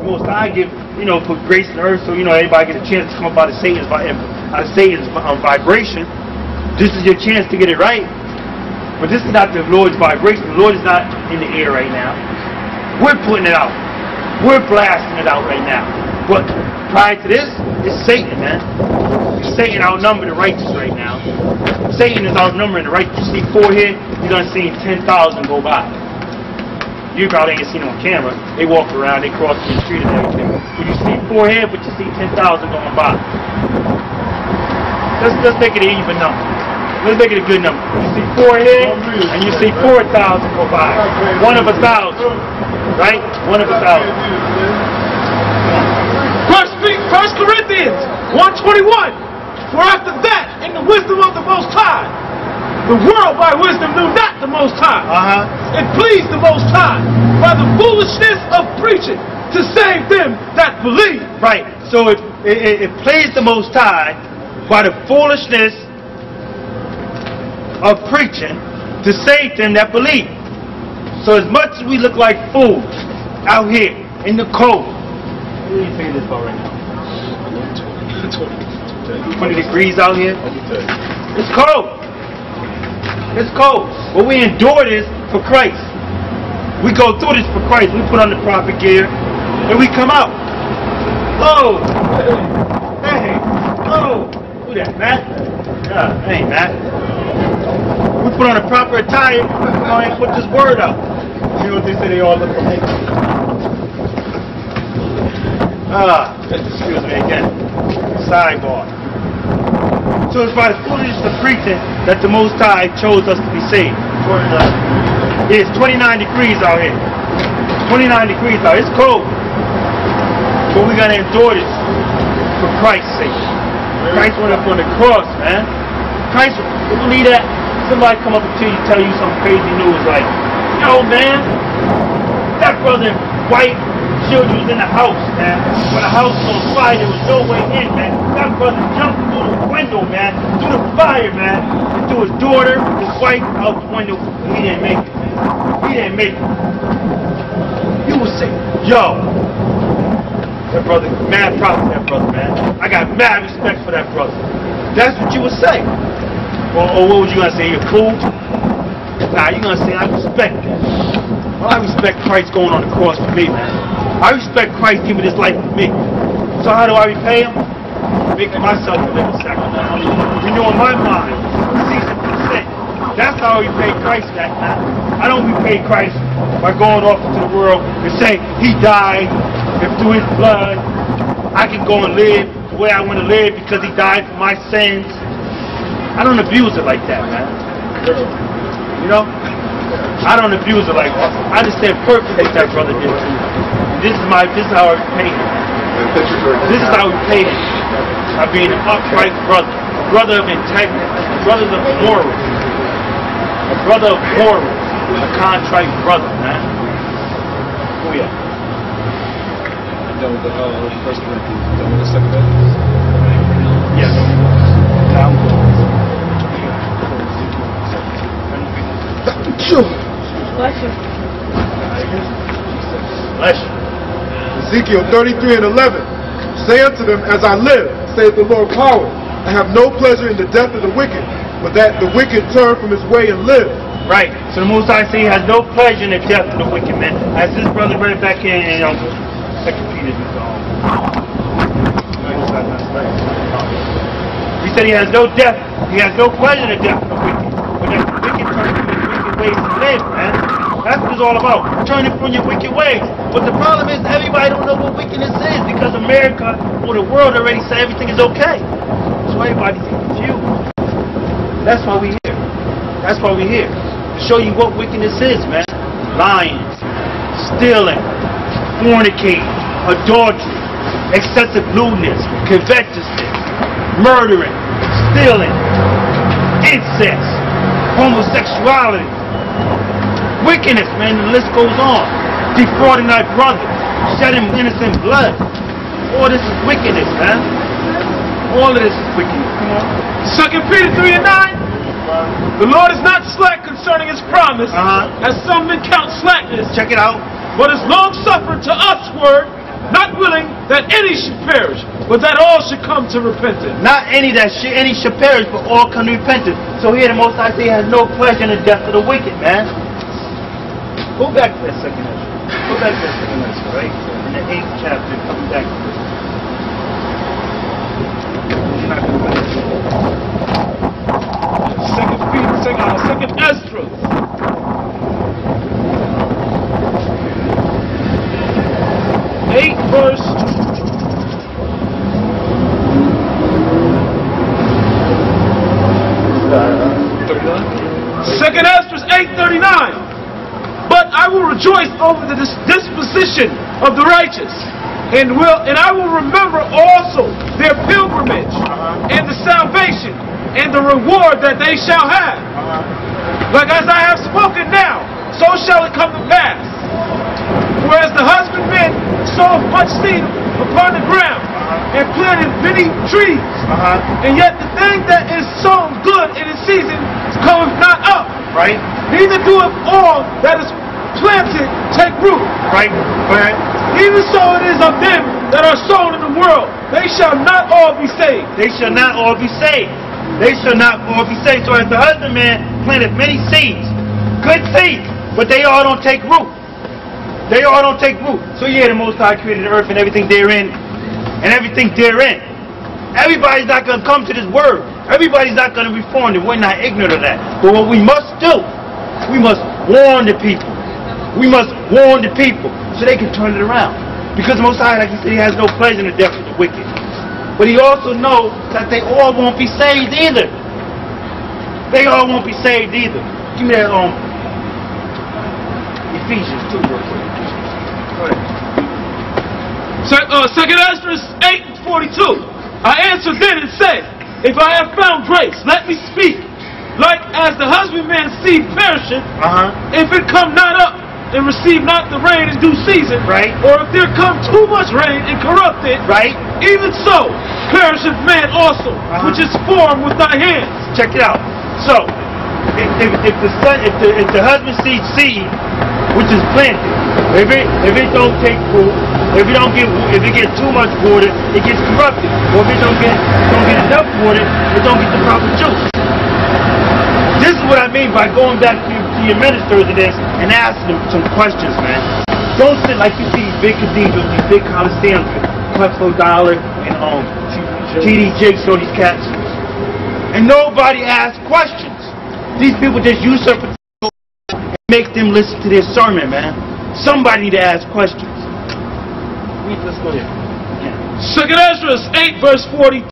Most High give, put grace in the earth, so everybody get a chance to come up out of Satan's vibration. This is your chance to get it right. But this is not the Lord's vibration. The Lord is not in the air right now. We're putting it out. We're blasting it out right now. But prior to this, it's Satan, man. Satan outnumbered the righteous right now. Satan is outnumbering the righteous. You see 4 here, you're going to see 10,000 go by. You probably ain't seen them on camera. They walk around, they cross the street and everything. But you see 4 here, but you see 10,000 going by. Let's make it an even number. Let's make it a good number. You see 4 here, and you see 4,000 go by. 1 of 1,000. Right? 1 of 1,000. 1 Corinthians 1:21. For after that, in the wisdom of the Most High, the world by wisdom knew not the Most High. It pleased the Most High by the foolishness of preaching to save them that believe. Right. So it pleased the Most High by the foolishness of preaching to save them that believe. So as much as we look like fools out here in the cold, what are you paying this for right now? 20 degrees out here. It's cold. It's cold. But we endure this for Christ. We go through this for Christ. We put on the proper gear and we come out. Oh, hey, oh, who that, Matt? Yeah, hey, Matt. We put on the proper attire and put this word out. You know what they say? They all look alike. Excuse me again. Sidebar. So it's by the foolishness of preaching that the Most High chose us to be saved. It's 29 degrees out here. 29 degrees out. It's cold. But we're going to endure this for Christ's sake. Christ went up on the cross, man. Christ, you believe that? Somebody come up to you and tell you some crazy news like, yo, man, that brother white children was in the house, man. When the house was on fire, there was no way in, man. That brother jumped through the window, man, through the fire, man, and threw his daughter, his wife, out the window. He didn't make it, man. He didn't make it. You would say, yo, that brother, mad proud of that brother, man. I got mad respect for that brother. That's what you would say. Or what was you going to say? You're cool? Nah, you're going to say, I respect that. Well, I respect Christ going on the cross for me, man. I respect Christ giving his life for me. So how do I repay him? Making myself a living sacrifice. Renewing my mind. Ceasing from sin. That's how I repay Christ back, man. I don't repay Christ by going off into the world and saying he died, and through his blood I can go and live the way I want to live because he died for my sins. I don't abuse it like that, man. You know? I don't abuse it like that. I understand perfectly what that brother did to me. This is how I repay him. This is how we pay him. By being an upright brother. A brother of integrity. A brother of morals. A brother of morals. A contrite brother, man. Oh yeah. Done with the 1 Corinthians. Done with the 2 Corinthians. Yes. Now I'm going. Bless you. Bless you. Ezekiel 33 and 11. Say unto them, as I live, saith the Lord power, I have no pleasure in the death of the wicked, but that the wicked turn from his way and live. Right. So the Most High says he has no pleasure in the death of the wicked man. As this brother read back in 2 Peter. He said he has no death. He has no pleasure in the death of the wicked, but that the wicked turn from his wicked ways and live, man. That's what it's all about. Turning from your wicked ways. But the problem is everybody don't know what wickedness is because America or the world already say everything is okay. So everybody's confused. That's why we're here. That's why we're here. To show you what wickedness is, man. Lying, stealing, fornicating, adultery, excessive lewdness, covetousness, murdering, stealing, incest, homosexuality, wickedness, man, the list goes on. Defrauding thy brother, shedding innocent blood. All this is wickedness, man. All of this is wickedness. Come on. 2 Peter 3 and 9. The Lord is not slack concerning his promise, as some men count slackness. Check it out. But is long suffering to usward, not willing that any should perish, but that all should come to repentance. Not any should perish, but all come to repentance. So here the Most High say he has no pleasure in the death of the wicked, man. Go back to that second Ezra. Go back to that second Ezra, right? In the 8th chapter, coming back to this. You're not going to finish it. Second Ezra. 8 verse 39. Second Ezra 8:39. But I will rejoice over the disposition of the righteous, and I will remember also their pilgrimage and the salvation and the reward that they shall have. Like as I have spoken now, so shall it come to pass. Whereas the husbandman sowed much seed upon the ground and planted many trees, and yet the thing that is sown good in its season cometh not up. Right? Neither doeth all that is planted take root. Right? Right? Even so it is of them that are sown in the world. They shall not all be saved. They shall not all be saved. They shall not all be saved. So as the husbandman planted many seeds, good seeds, but they all don't take root. They all don't take root. So yeah, the Most High created the earth and everything therein, and everything therein. Everybody's not going to come to this word. Everybody's not going to be reformed, and we're not ignorant of that. But what we must do, we must warn the people. We must warn the people so they can turn it around. Because the Most High, like he said, he has no pleasure in the death of the wicked. But he also knows that they all won't be saved either. They all won't be saved either. Give me that Ephesians 2 real quick. Go ahead. Second Ezra 8:42. I answered then and said, if I have found grace, let me speak. Like as the husbandman's seed perisheth, if it come not up and receive not the rain in due season, right? Or if there come too much rain and corrupt it, right? Even so perisheth man also, which is formed with thy hands. Check it out. So, if the husband seed, which is planted, if it don't take fruit, if it gets too much water, it gets corrupted. Or if it don't get enough water, it don't get the proper juice. This is what I mean by going back to your ministers of this and asking them some questions, man. Don't sit like you see these big cathedrals, these big coliseums, Creflo Dollar and T.D. Jakes, all these cats, and nobody asks questions. These people just usurp and make them listen to their sermon, man. Somebody need to ask questions. Let's go there. Second Ezra 8 verse 40.